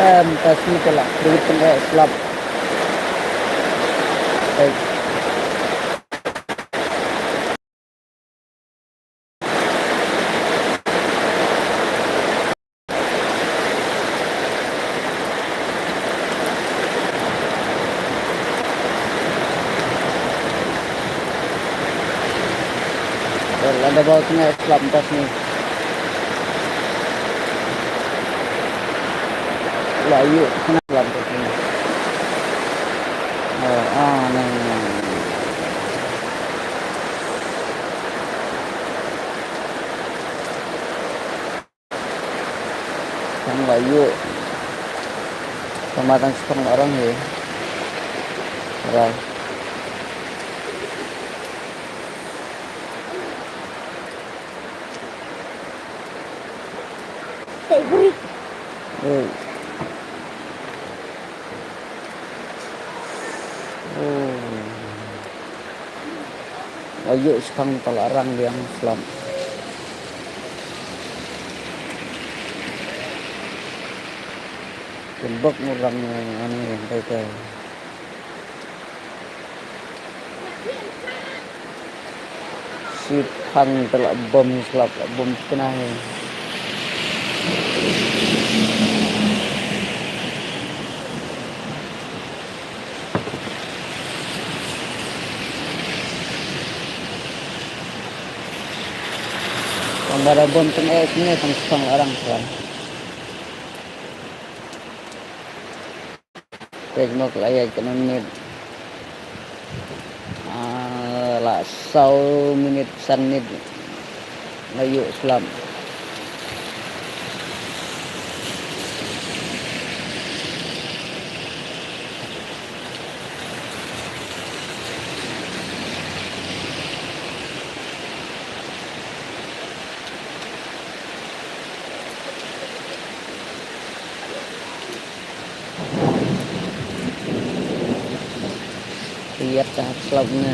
tasmi telah begitu slap ada bautnya slap tasmi layu kena slap tasmi nih yang layu kematan sepeng orang ya orang layu sepeng pelarang yang selam tembok murang aneh mereka si pan telah bom selap bom kena pembara bom kena ini tang sepang orang selam teknik layak menit lah sau menit sanit layu selam lihat tahap selamnya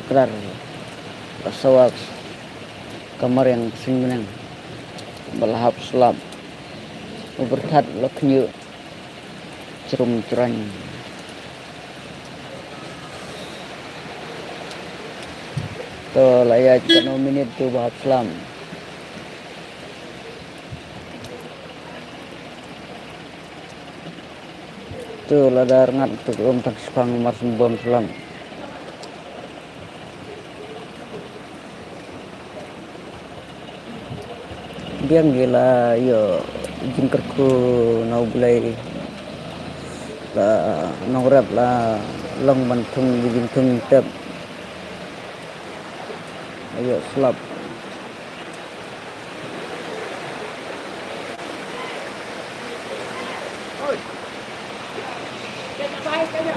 kerar pesawat kamar yang singmenang balahap selam berkat leknya cerum cerang to layak kano minit tu bahap selam tu ladar ngat tu tak sepang mas bom selam biang gila yo jingkerku nau bulai la nograp la long bantung jingtung tep ayo selap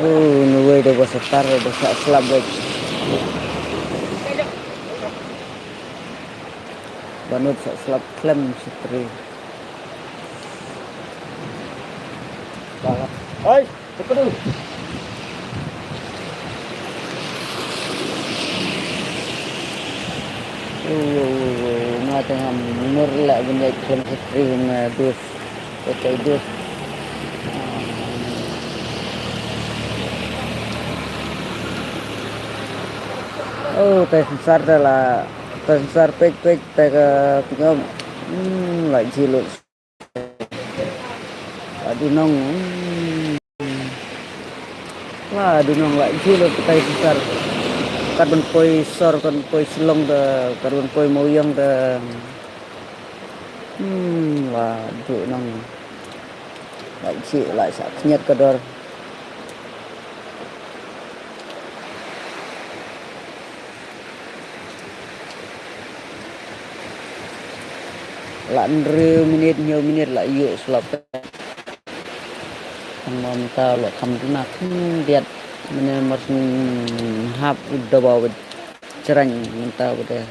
nuwe do setar do selap baik banut selap klem setri balap oi cepat tengah munur lah benda klem setri dus oke dus tay sensar dah sensar pek tay ke pingom lại chi luôn dunong wah dunong lại chi luôn tay sensar carbon poi sor con poi silong da carbon poi moyang da wah dunong lại chi lại sạc nhật kador lạn rêu minit nhiều minit lại dựa slap thằng mom ta lo kham tu nak diat mene mas hap udah bawa cerang mentah udah